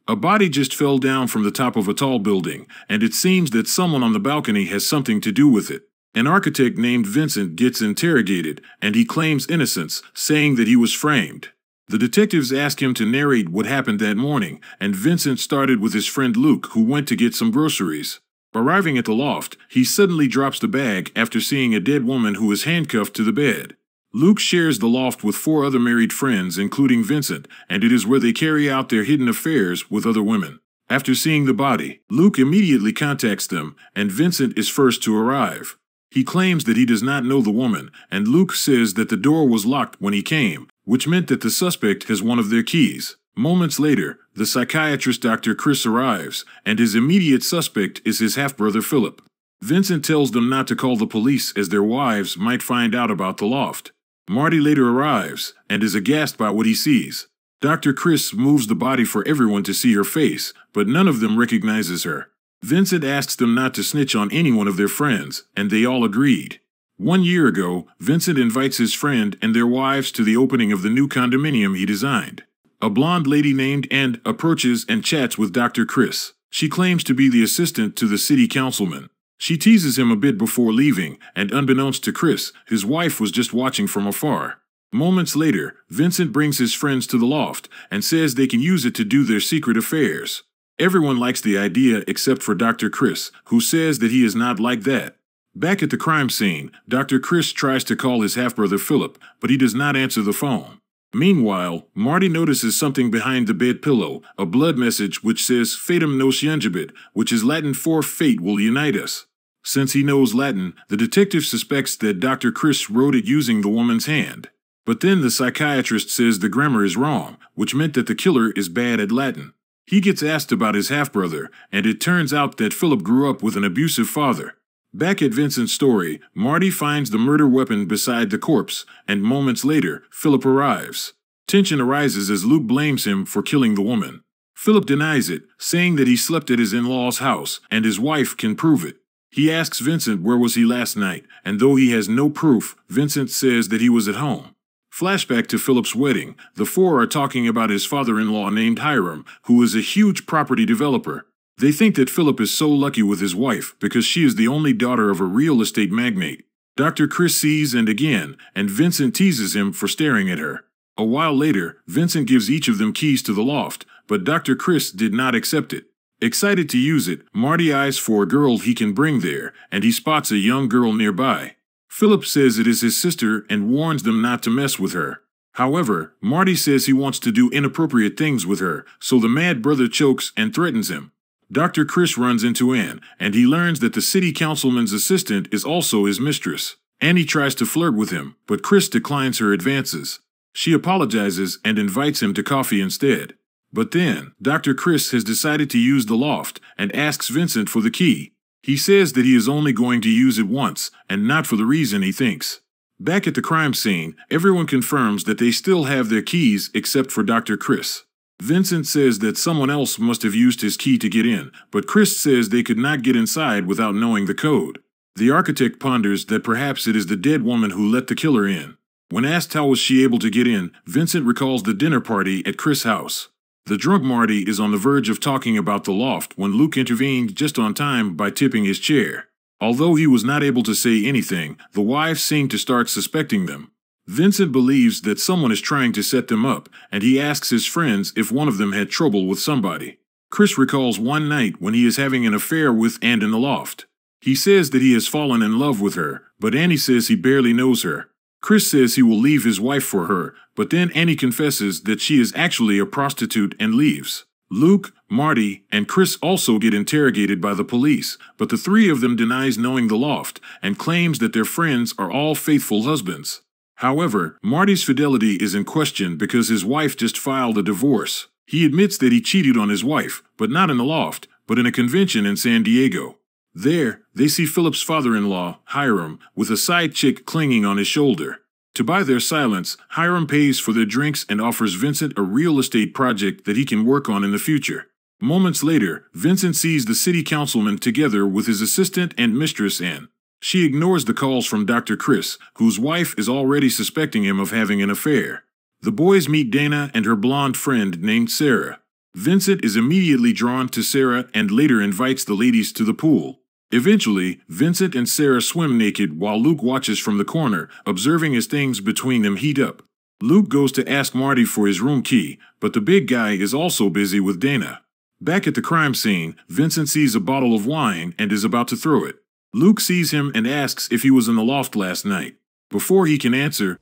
A body just fell down from the top of a tall building, and it seems that someone on the balcony has something to do with it. An architect named Vincent gets interrogated, and he claims innocence, saying that he was framed. The detectives ask him to narrate what happened that morning, and Vincent started with his friend Luke, who went to get some groceries. Arriving at the loft, he suddenly drops the bag after seeing a dead woman who is handcuffed to the bed. Luke shares the loft with 4 other married friends, including Vincent, and it is where they carry out their hidden affairs with other women. After seeing the body, Luke immediately contacts them, and Vincent is first to arrive. He claims that he does not know the woman, and Luke says that the door was locked when he came, which meant that the suspect has one of their keys. Moments later, the psychiatrist Dr. Chris arrives, and his immediate suspect is his half-brother Philip. Vincent tells them not to call the police as their wives might find out about the loft. Marty later arrives, and is aghast by what he sees. Dr. Chris moves the body for everyone to see her face, but none of them recognizes her. Vincent asks them not to snitch on any one of their friends, and they all agreed. 1 year ago, Vincent invites his friend and their wives to the opening of the new condominium he designed. A blonde lady named Ann approaches and chats with Dr. Chris. She claims to be the assistant to the city councilman. She teases him a bit before leaving, and unbeknownst to Chris, his wife was just watching from afar. Moments later, Vincent brings his friends to the loft and says they can use it to do their secret affairs. Everyone likes the idea except for Dr. Chris, who says that he is not like that. Back at the crime scene, Dr. Chris tries to call his half-brother Philip, but he does not answer the phone. Meanwhile, Marty notices something behind the bed pillow, a blood message which says Fatum nos jungibit, which is Latin for fate will unite us. Since he knows Latin, the detective suspects that Dr. Chris wrote it using the woman's hand. But then the psychiatrist says the grammar is wrong, which meant that the killer is bad at Latin. He gets asked about his half-brother, and it turns out that Philip grew up with an abusive father. Back at Vincent's story, Marty finds the murder weapon beside the corpse, and moments later, Philip arrives. Tension arises as Luke blames him for killing the woman. Philip denies it, saying that he slept at his in-laws' house, and his wife can prove it. He asks Vincent where was he last night, and though he has no proof, Vincent says that he was at home. Flashback to Philip's wedding, the 4 are talking about his father-in-law named Hiram, who is a huge property developer. They think that Philip is so lucky with his wife because she is the only daughter of a real estate magnate. Dr. Chris sees and again, and Vincent teases him for staring at her. A while later, Vincent gives each of them keys to the loft, but Dr. Chris did not accept it. Excited to use it, Marty eyes for a girl he can bring there, and he spots a young girl nearby. Philip says it is his sister and warns them not to mess with her. However, Marty says he wants to do inappropriate things with her, so the mad brother chokes and threatens him. Dr. Chris runs into Ann, and he learns that the city councilman's assistant is also his mistress. Annie tries to flirt with him, but Chris declines her advances. She apologizes and invites him to coffee instead. But then, Dr. Chris has decided to use the loft and asks Vincent for the key. He says that he is only going to use it once, and not for the reason he thinks. Back at the crime scene, everyone confirms that they still have their keys except for Dr. Chris. Vincent says that someone else must have used his key to get in, but Chris says they could not get inside without knowing the code. The architect ponders that perhaps it is the dead woman who let the killer in. When asked how was she able to get in, Vincent recalls the dinner party at Chris' house. The drunk Marty is on the verge of talking about the loft when Luke intervened just on time by tipping his chair. Although he was not able to say anything, the wives seem to start suspecting them. Vincent believes that someone is trying to set them up, and he asks his friends if one of them had trouble with somebody. Chris recalls one night when he is having an affair with Ann in the loft. He says that he has fallen in love with her, but Annie says he barely knows her. Chris says he will leave his wife for her, but then Annie confesses that she is actually a prostitute and leaves. Luke, Marty, and Chris also get interrogated by the police, but the 3 of them denies knowing the loft and claims that their friends are all faithful husbands. However, Marty's fidelity is in question because his wife just filed a divorce. He admits that he cheated on his wife, but not in the loft, but in a convention in San Diego. There, they see Philip's father-in-law, Hiram, with a side chick clinging on his shoulder. To buy their silence, Hiram pays for their drinks and offers Vincent a real estate project that he can work on in the future. Moments later, Vincent sees the city councilman together with his assistant and mistress Ann. She ignores the calls from Dr. Chris, whose wife is already suspecting him of having an affair. The boys meet Dana and her blonde friend named Sarah. Vincent is immediately drawn to Sarah and later invites the ladies to the pool. Eventually, Vincent and Sarah swim naked while Luke watches from the corner, observing as things between them heat up. Luke goes to ask Marty for his room key, but the big guy is also busy with Dana. Back at the crime scene, Vincent sees a bottle of wine and is about to throw it. Luke sees him and asks if he was in the loft last night. Before he can answer,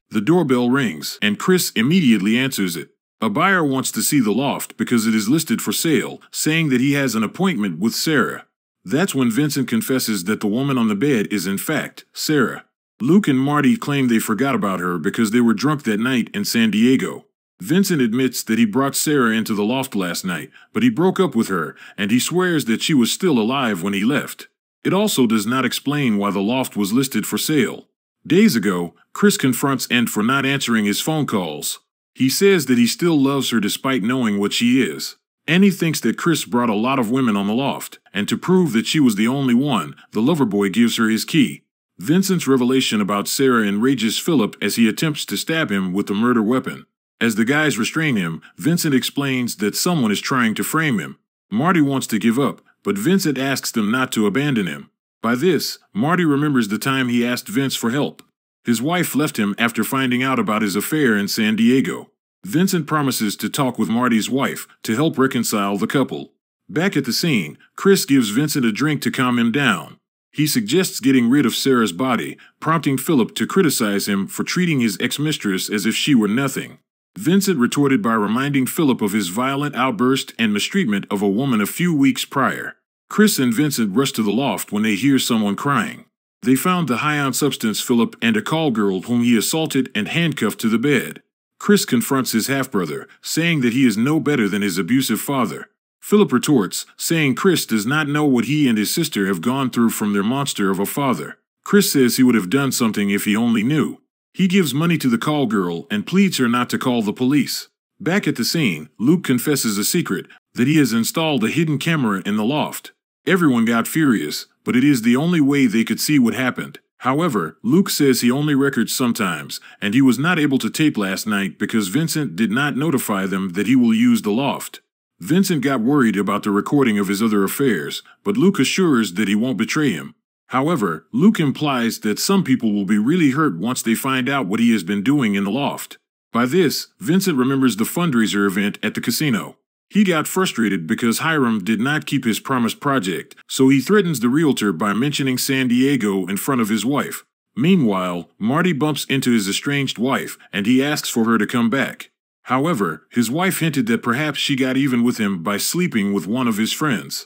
the doorbell rings, and Chris immediately answers it. A buyer wants to see the loft because it is listed for sale, saying that he has an appointment with Sarah. That's when Vincent confesses that the woman on the bed is in fact Sarah. Luke and Marty claim they forgot about her because they were drunk that night in San Diego. Vincent admits that he brought Sarah into the loft last night, but he broke up with her, and he swears that she was still alive when he left. It also does not explain why the loft was listed for sale. Days ago, Chris confronts Ent for not answering his phone calls. He says that he still loves her despite knowing what she is. Annie thinks that Chris brought a lot of women on the loft, and to prove that she was the only one, the lover boy gives her his key. Vincent's revelation about Sarah enrages Philip as he attempts to stab him with the murder weapon. As the guys restrain him, Vincent explains that someone is trying to frame him. Marty wants to give up, but Vincent asks them not to abandon him. By this, Marty remembers the time he asked Vince for help. His wife left him after finding out about his affair in San Diego. Vincent promises to talk with Marty's wife to help reconcile the couple. Back at the scene, Chris gives Vincent a drink to calm him down. He suggests getting rid of Sarah's body, prompting Philip to criticize him for treating his ex-mistress as if she were nothing. Vincent retorted by reminding Philip of his violent outburst and mistreatment of a woman a few weeks prior. Chris and Vincent rush to the loft when they hear someone crying. They found the high-on substance Philip and a call girl whom he assaulted and handcuffed to the bed. Chris confronts his half-brother, saying that he is no better than his abusive father. Philip retorts, saying Chris does not know what he and his sister have gone through from their monster of a father. Chris says he would have done something if he only knew. He gives money to the call girl and pleads her not to call the police. Back at the scene, Luke confesses a secret, that he has installed a hidden camera in the loft. Everyone got furious, but it is the only way they could see what happened. However, Luke says he only records sometimes, and he was not able to tape last night because Vincent did not notify them that he will use the loft. Vincent got worried about the recording of his other affairs, but Luke assures that he won't betray him. However, Luke implies that some people will be really hurt once they find out what he has been doing in the loft. By this, Vincent remembers the fundraiser event at the casino. He got frustrated because Hiram did not keep his promised project, so he threatens the realtor by mentioning San Diego in front of his wife. Meanwhile, Marty bumps into his estranged wife, and he asks for her to come back. However, his wife hinted that perhaps she got even with him by sleeping with one of his friends.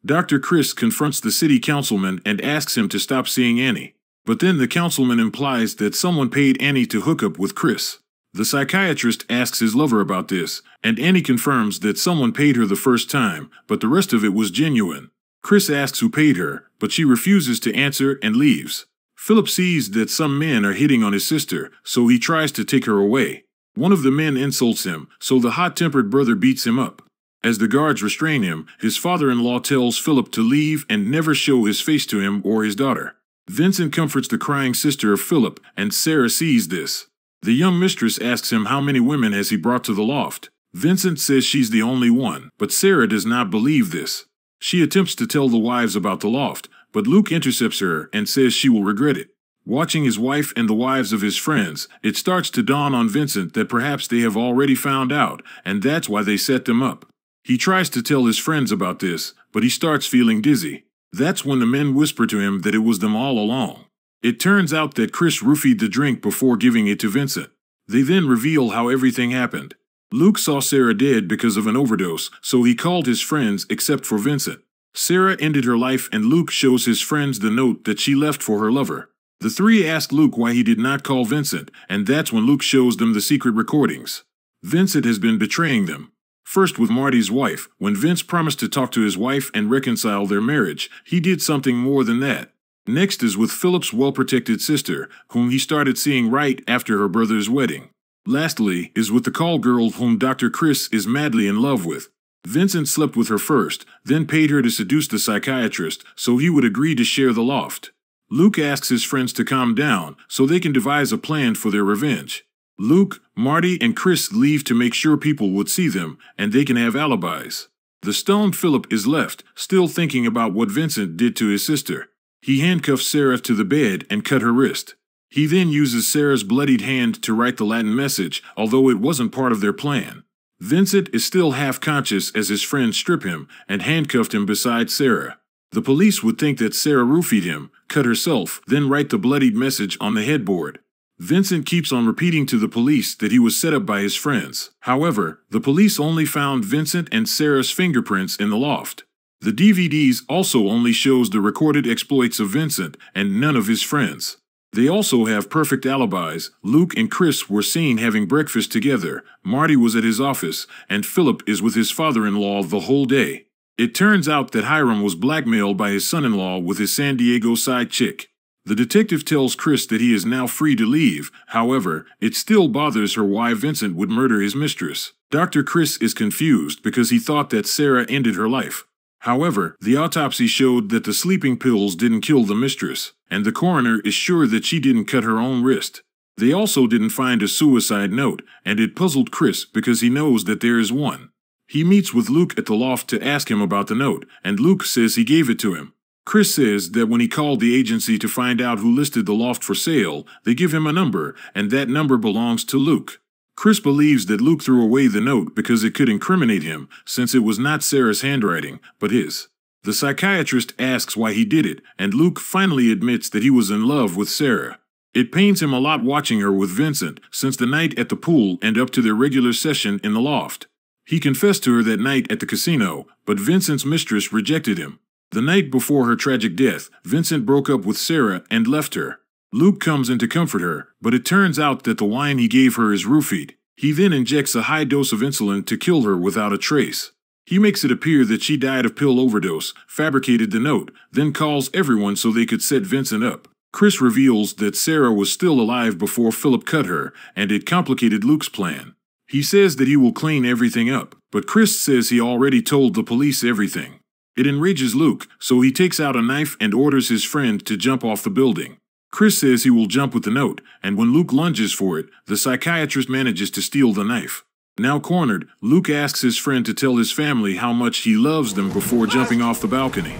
Dr. Chris confronts the city councilman and asks him to stop seeing Annie. But then the councilman implies that someone paid Annie to hook up with Chris. The psychiatrist asks his lover about this, and Annie confirms that someone paid her the first time, but the rest of it was genuine. Chris asks who paid her, but she refuses to answer and leaves. Philip sees that some men are hitting on his sister, so he tries to take her away. One of the men insults him, so the hot-tempered brother beats him up. As the guards restrain him, his father-in-law tells Philip to leave and never show his face to him or his daughter. Vincent comforts the crying sister of Philip, and Sarah sees this. The young mistress asks him how many women has he brought to the loft. Vincent says she's the only one, but Sarah does not believe this. She attempts to tell the wives about the loft, but Luke intercepts her and says she will regret it. Watching his wife and the wives of his friends, it starts to dawn on Vincent that perhaps they have already found out, and that's why they set them up. He tries to tell his friends about this, but he starts feeling dizzy. That's when the men whisper to him that it was them all along. It turns out that Chris roofied the drink before giving it to Vincent. They then reveal how everything happened. Luke saw Sarah dead because of an overdose, so he called his friends except for Vincent. Sarah ended her life and Luke shows his friends the note that she left for her lover. The three ask Luke why he did not call Vincent, and that's when Luke shows them the secret recordings. Vincent has been betraying them. First with Marty's wife, when Vince promised to talk to his wife and reconcile their marriage, he did something more than that. Next is with Philip's well-protected sister, whom he started seeing right after her brother's wedding. Lastly is with the call girl whom Dr. Chris is madly in love with. Vincent slept with her first, then paid her to seduce the psychiatrist so he would agree to share the loft. Luke asks his friends to calm down so they can devise a plan for their revenge. Luke, Marty, and Chris leave to make sure people would see them, and they can have alibis. The stoned Philip is left, still thinking about what Vincent did to his sister. He handcuffs Sarah to the bed and cut her wrist. He then uses Sarah's bloodied hand to write the Latin message, although it wasn't part of their plan. Vincent is still half-conscious as his friends strip him and handcuffed him beside Sarah. The police would think that Sarah roofied him, cut herself, then write the bloodied message on the headboard. Vincent keeps on repeating to the police that he was set up by his friends. However, the police only found Vincent and Sarah's fingerprints in the loft. The DVDs also only shows the recorded exploits of Vincent and none of his friends. They also have perfect alibis. Luke and Chris were seen having breakfast together, Marty was at his office, and Philip is with his father-in-law the whole day. It turns out that Hiram was blackmailed by his son-in-law with his San Diego side chick. The detective tells Chris that he is now free to leave. However, it still bothers her why Vincent would murder his mistress. Dr. Chris is confused because he thought that Sarah ended her life. However, the autopsy showed that the sleeping pills didn't kill the mistress, and the coroner is sure that she didn't cut her own wrist. They also didn't find a suicide note, and it puzzled Chris because he knows that there is one. He meets with Luke at the loft to ask him about the note, and Luke says he gave it to him. Chris says that when he called the agency to find out who listed the loft for sale, they give him a number, and that number belongs to Luke. Chris believes that Luke threw away the note because it could incriminate him, since it was not Sarah's handwriting, but his. The psychiatrist asks why he did it, and Luke finally admits that he was in love with Sarah. It pains him a lot watching her with Vincent, since the night at the pool and up to their regular session in the loft. He confessed to her that night at the casino, but Vincent's mistress rejected him. The night before her tragic death, Vincent broke up with Sarah and left her. Luke comes in to comfort her, but it turns out that the wine he gave her is roofied. He then injects a high dose of insulin to kill her without a trace. He makes it appear that she died of pill overdose, fabricated the note, then calls everyone so they could set Vincent up. Chris reveals that Sarah was still alive before Philip cut her, and it complicated Luke's plan. He says that he will clean everything up, but Chris says he already told the police everything. It enrages Luke, so he takes out a knife and orders his friend to jump off the building. Chris says he will jump with the note, and when Luke lunges for it, the psychiatrist manages to steal the knife. Now cornered, Luke asks his friend to tell his family how much he loves them before jumping off the balcony.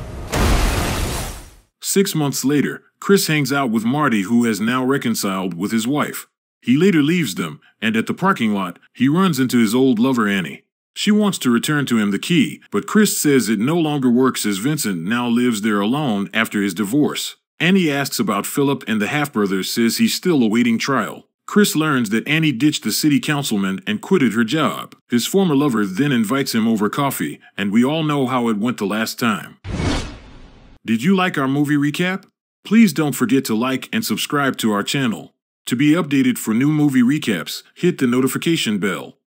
6 months later, Chris hangs out with Marty, who has now reconciled with his wife. He later leaves them, and at the parking lot, he runs into his old lover Annie. She wants to return to him the key, but Chris says it no longer works as Vincent now lives there alone after his divorce. Annie asks about Philip, and the half-brother says he's still awaiting trial. Chris learns that Annie ditched the city councilman and quitted her job. His former lover then invites him over coffee, and we all know how it went the last time. Did you like our movie recap? Please don't forget to like and subscribe to our channel. To be updated for new movie recaps, hit the notification bell.